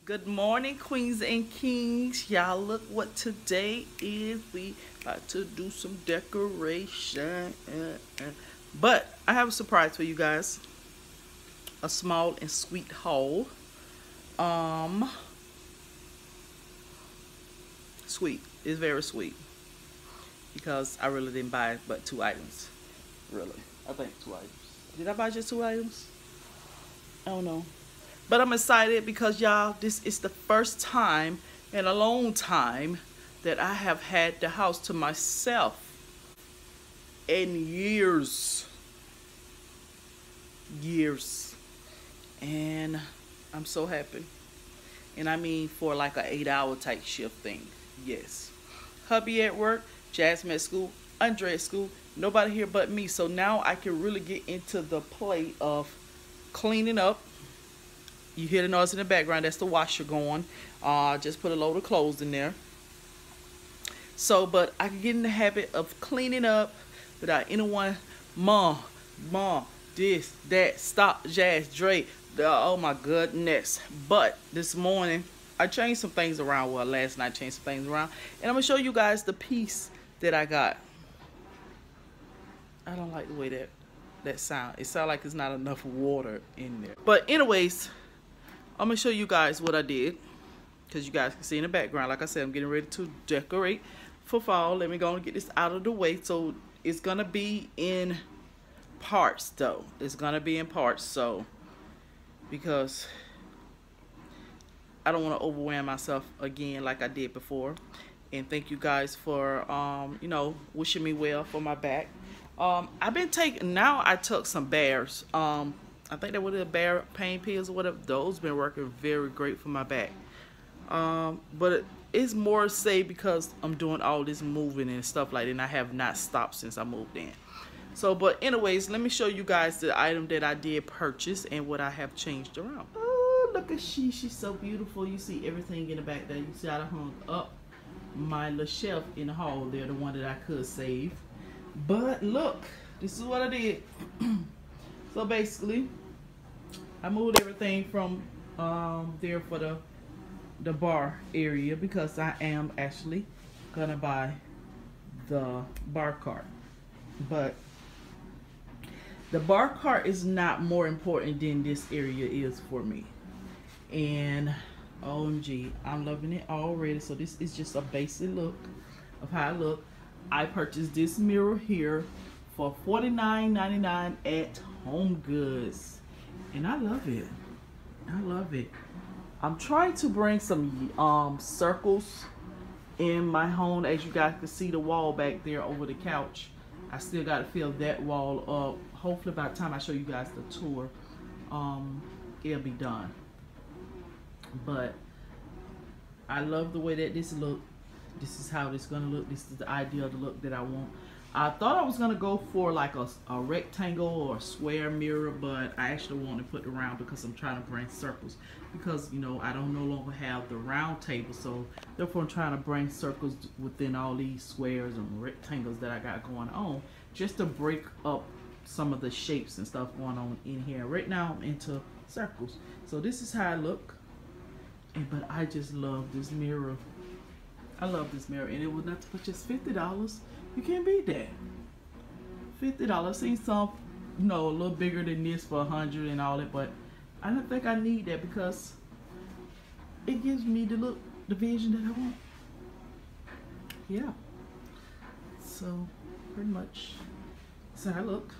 Good morning, queens and kings. Y'all look what today is. We about to do some decoration. But I have a surprise for you guys. A small and sweet haul. Um, Sweet. It's very sweet. Because I really didn't buy but 2 items. Really. I think 2 items. Did I buy just 2 items? I don't know. But I'm excited because y'all, this is the first time in a long time that I have had the house to myself in years. Years. And I'm so happy. And I mean for like a 8-hour type shift thing. Yes. Hubby at work, Jasmine at school, Andre at school, nobody here but me. So now I can really get into the play of cleaning up. You hear the noise in the background. That's the washer going. Just put a load of clothes in there. So, but I can get in the habit of cleaning up without anyone, mom, this, that, stop, Jazz, Dre. Oh my goodness. But this morning, I changed some things around. Well, last night I changed some things around. And I'm going to show you guys the piece that I got. I don't like the way that sound. It sounds like there's not enough water in there. But anyways, I'm going to show you guys what I did, because you guys can see in the background. Like I said, I'm getting ready to decorate for fall. Let me go and get this out of the way. So it's going to be in parts, though. It's going to be in parts, so, because I don't want to overwhelm myself again like I did before. And thank you guys for, you know, wishing me well for my back. I've been taking, now I took some bears. I think they were the bear pain pills or whatever. Those been working very great for my back. But it's more say because I'm doing all this moving and stuff like that, and I have not stopped since I moved in. So, but anyways, let me show you guys the item that I did purchase and what I have changed around. Oh, look at she's so beautiful. You see everything in the back there. You see I hung up my little shelf in the hall there, the one that I could save. But look, this is what I did. So basically, I moved everything from there for the bar area, because I am actually gonna buy the bar cart. But the bar cart is not more important than this area is for me. And OMG, I'm loving it already. So this is just a basic look of how I look. I purchased this mirror here for $49.99 at Home Goods, and I love it. I love it. I'm trying to bring some circles in my home. As you guys can see, the wall back there over the couch, I still got to fill that wall up. Hopefully by the time I show you guys the tour, it'll be done. But I love the way that this look. This is how it's gonna look. This is the idea of the look that I want. I thought I was gonna go for like a rectangle or a square mirror, but I actually want to put it around because I'm trying to bring circles, because you know I don't no longer have the round table, so therefore I'm trying to bring circles within all these squares and rectangles that I got going on, just to break up some of the shapes and stuff going on in here. Right now I'm into circles, so this is how I look. But I just love this mirror. I love this mirror, and it was nothing but just $50. You can't beat that. $50. I've seen some, you know, a little bigger than this for $100 and all that, but I don't think I need that because it gives me the look, the vision that I want. Yeah. So pretty much that's how I look.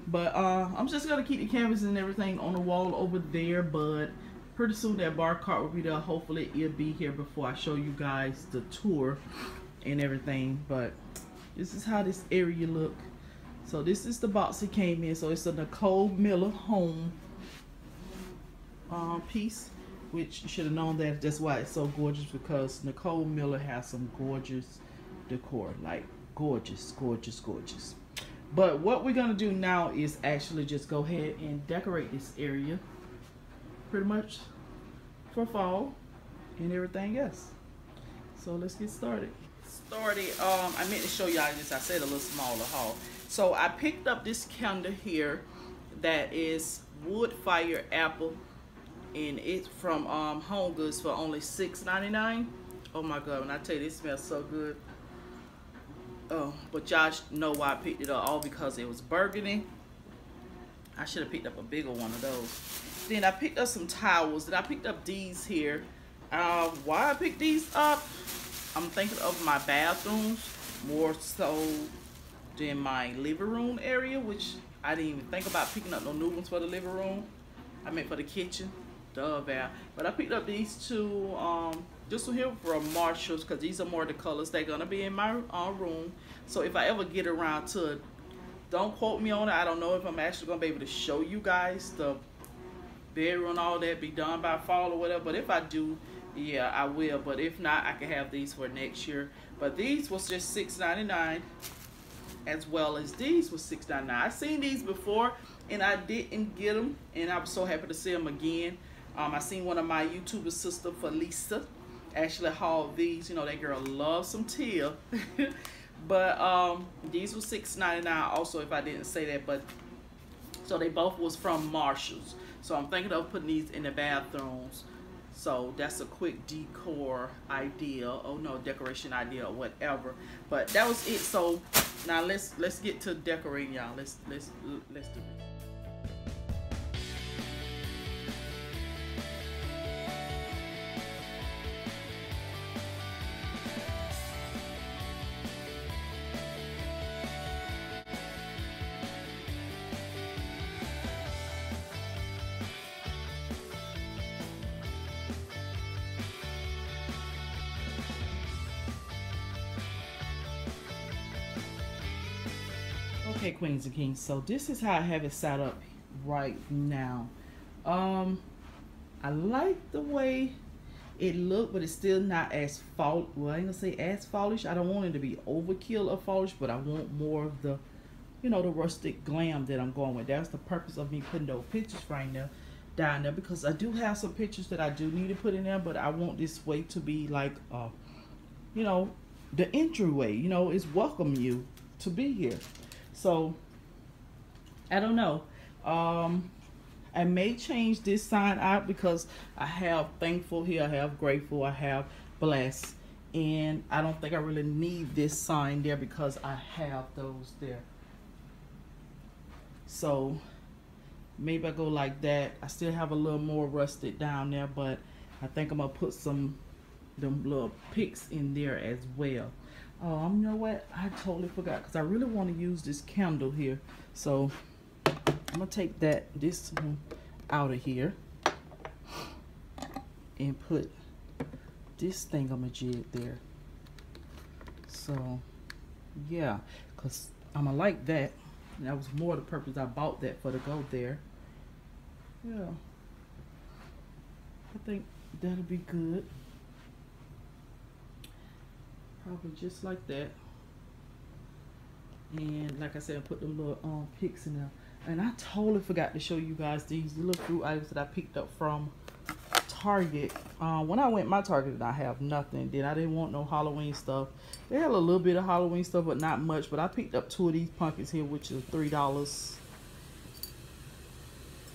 But I'm just gonna keep the canvas and everything on the wall over there, but pretty soon that bar cart will be there. Hopefully it'll be here before I show you guys the tour and everything. But this is how this area look. So this is the box it came in. So it's a Nicole Miller home piece, which you should have known that. That's why it's so gorgeous, because Nicole Miller has some gorgeous decor, like gorgeous, gorgeous, gorgeous. But what we're gonna do now is actually just go ahead and decorate this area pretty much for fall and everything else. So let's get started. I meant to show y'all this. I said a little smaller haul. So I picked up this candle here that is wood fire apple and it's from Home Goods for only $6.99. Oh my god, when I tell you, it smells so good. Oh, but y'all know why I picked it up, all because it was burgundy. I should have picked up a bigger one of those. Then I picked up some towels. Then I picked up these here. Why I picked these up? I'm thinking of my bathrooms more so than my living room area, which I didn't even think about picking up no new ones for the living room. I meant for the kitchen. Duh, Val. But I picked up these two. This one here from Marshalls, because these are more the colors they're gonna be in my room. So if I ever get around to it, don't quote me on it. I don't know if I'm actually gonna be able to show you guys the bedroom and all that be done by fall or whatever. But if I do, yeah, I will. But if not, I can have these for next year. But these was just $6.99, as well as these was $6.99. I seen these before and I didn't get them, and I was so happy to see them again. I seen one of my YouTuber sister, Felisa, actually hauled these. You know, that girl loves some teal. But these were $6.99 also, if I didn't say that. But so they both was from Marshalls. So I'm thinking of putting these in the bathrooms. So that's a quick decor idea. Oh no, decoration idea or whatever. But that was it. So now let's get to decorating, y'all. Let's do this. Okay, queens and kings, so this is how I have it set up right now. I like the way it looked, but it's still not as well, I ain't gonna say as fallish. I don't want it to be overkill or fallish, but I want more of the, you know, the rustic glam that I'm going with. That's the purpose of me putting those pictures right now down there, because I do have some pictures that I do need to put in there, but I want this way to be like you know, the entryway, you know, it's welcome you to be here. So I don't know, I may change this sign out, because I have thankful here, I have grateful, I have blessed, and I don't think I really need this sign there because I have those there. So maybe I go like that. I still have a little more rusted down there, but I think I'm gonna put some them little pics in there as well. You know what? I totally forgot, because I really want to use this candle here. So I'm gonna take this one out of here and put this thingamajig there. So yeah, because I'm gonna like that. And that was more the purpose I bought that for, to go there. Yeah, I think that'll be good. Probably just like that. And like I said, I put the little pics in there. And I totally forgot to show you guys these little fruit items that I picked up from Target. When I went my Target, I have nothing. Then I didn't want no Halloween stuff. They had a little bit of Halloween stuff, but not much. But I picked up 2 of these pumpkins here, which is $3.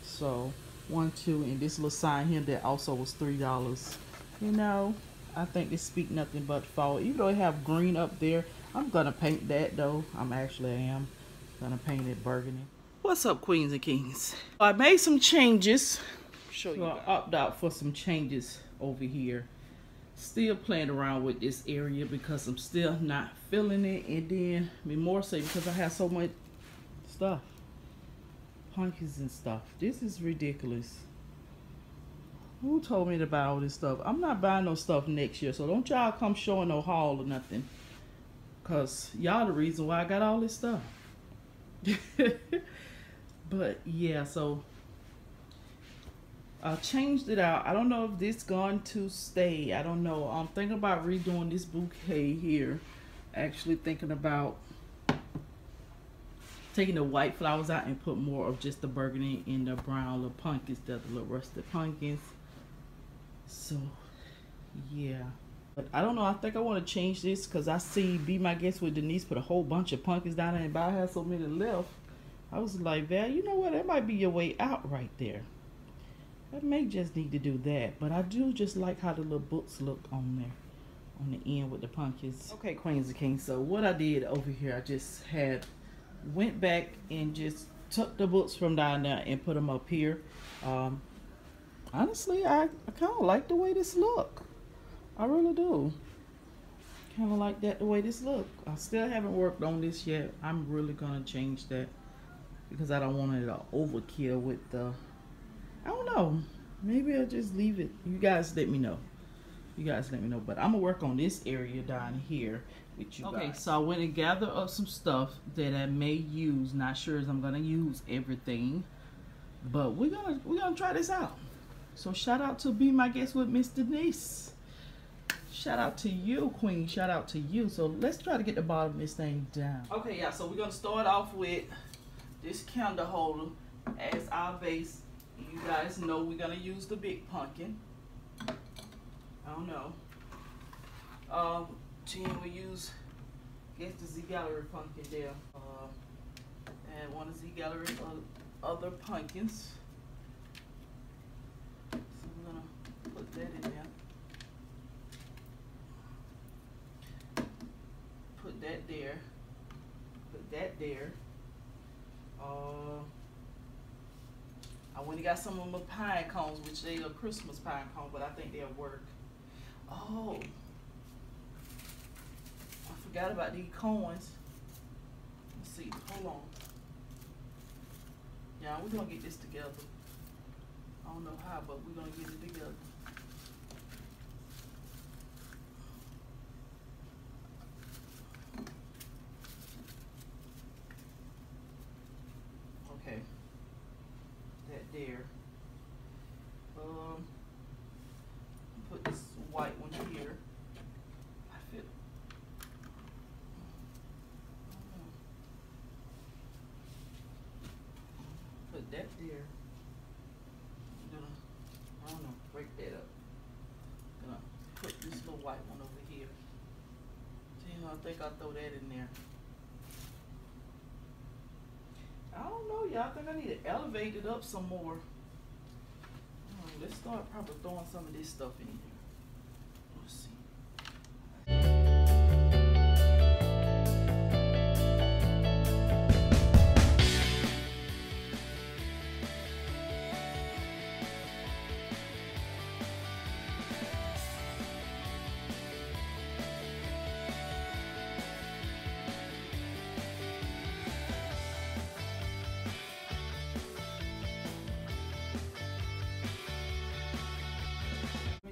So 1, 2, and this little sign here that also was $3. You know, I think this speak nothing but fall. Even though I have green up there, I'm gonna paint that though. I am gonna paint it burgundy. What's up, queens and kings? I made some changes. Show you. I opted out for some changes over here. Still playing around with this area because I'm still not feeling it, and then more so because I have so much stuff, pumpkins and stuff. This is ridiculous. Who told me to buy all this stuff? I'm not buying no stuff next year, so don't y'all come showing no haul or nothing, because y'all the reason why I got all this stuff. But yeah, so I changed it out. I don't know if this going to stay. I don't know. I'm thinking about redoing this bouquet here. Actually thinking about taking the white flowers out and put more of just the burgundy and the brown little pumpkins, the little rusted pumpkins. So yeah, but I don't know. I think I want to change this because I see Be My Guest with Denise put a whole bunch of pumpkins down there, and I had so many left. I was like, Val, you know what? That might be your way out right there. I may just need to do that, but I do just like how the little books look on there, on the end with the pumpkins. Okay, Queens and Kings, so what I did over here, I just went back and just took the books from down there and put them up here. Honestly, I kind of like the way this look. I really do. Kind of like that the way this look. I still haven't worked on this yet. I'm really gonna change that because I don't want it to overkill with the, I don't know, maybe I'll just leave it. You guys let me know. But I'm gonna work on this area down here with you guys. Okay, so I went and gathered up some stuff that I may use. Not sure if I'm gonna use everything, but we're gonna try this out. So shout out to Be My Guest with Miss Denise. Shout out to you, Queen. Shout out to you. So let's try to get the bottom of this thing down. Okay, yeah, so we're gonna start off with this candle holder as our base. You guys know we're gonna use the big pumpkin. I don't know. Then we use, I guess, the Z Gallery pumpkin there. And one of Z Gallery's other pumpkins. So we're gonna put that in there. Put that there. Put that there. I went and got some of my pine cones, which they are Christmas pine cones, but I think they'll work. Oh, I forgot about these coins. Let's see. Hold on. Yeah, we're gonna get this together. I don't know how, but we're gonna get it together. Okay. That there. Put this white one here. I feel. Put that there. I'm gonna, I don't know, break that up. Gonna put this little white one over here. Damn, I think I'll throw that in there. I don't know, y'all. I think I need to elevate it up some more. Let's start probably throwing some of this stuff in here. Let's see.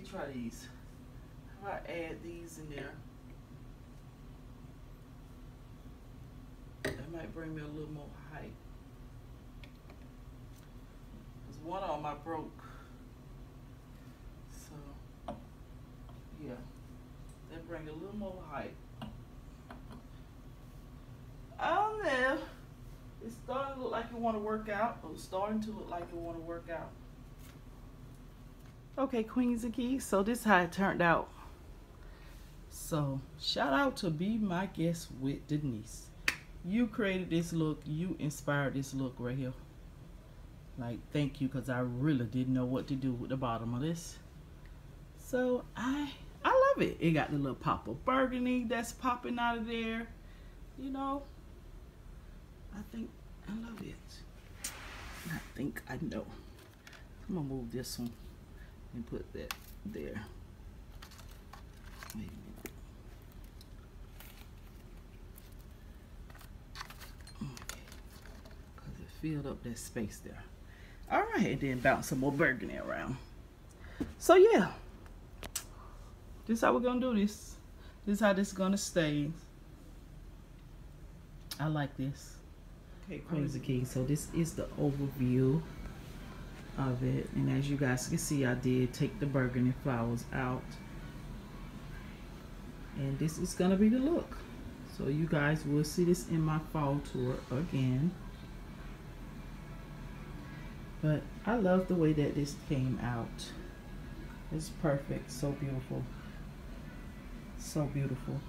Try these. How about I add these in there? That might bring me a little more height. Because one of them I broke. So, yeah. That bring a little more height. I don't know. It's starting to look like you want to work out. Or it's starting to look like you want to work out. Okay, Queens and Keys, so this is how it turned out. So, shout out to Be My Guest with Denise. You created this look. You inspired this look right here. Like, thank you, because I really didn't know what to do with the bottom of this. So, I love it. It got the little pop of burgundy that's popping out of there. You know, I think I love it. I think I know. I'm going to move this one. And put that there. Wait a minute. Okay. Because it filled up that space there. Alright, and then bounce some more burgundy around. So yeah. This is how we're gonna do this. This is how this is gonna stay. I like this. Okay, Queens and Kings. So this is the overview of it, and as you guys can see, I did take the burgundy flowers out, and this is gonna be the look. So you guys will see this in my fall tour again, but I love the way that this came out. It's perfect. So beautiful, so beautiful.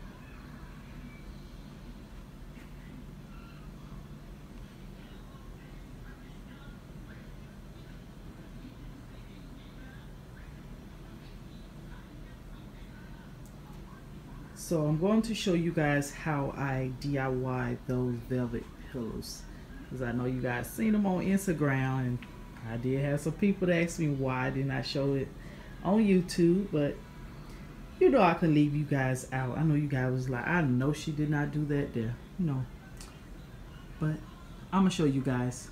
So I'm going to show you guys how I DIY those velvet pillows, because I know you guys seen them on Instagram, and I did have some people that asked me why didn't I show it on YouTube, but you know I can leave you guys out. I know you guys was like, I know she did not do that there, you know, but I'm gonna show you guys.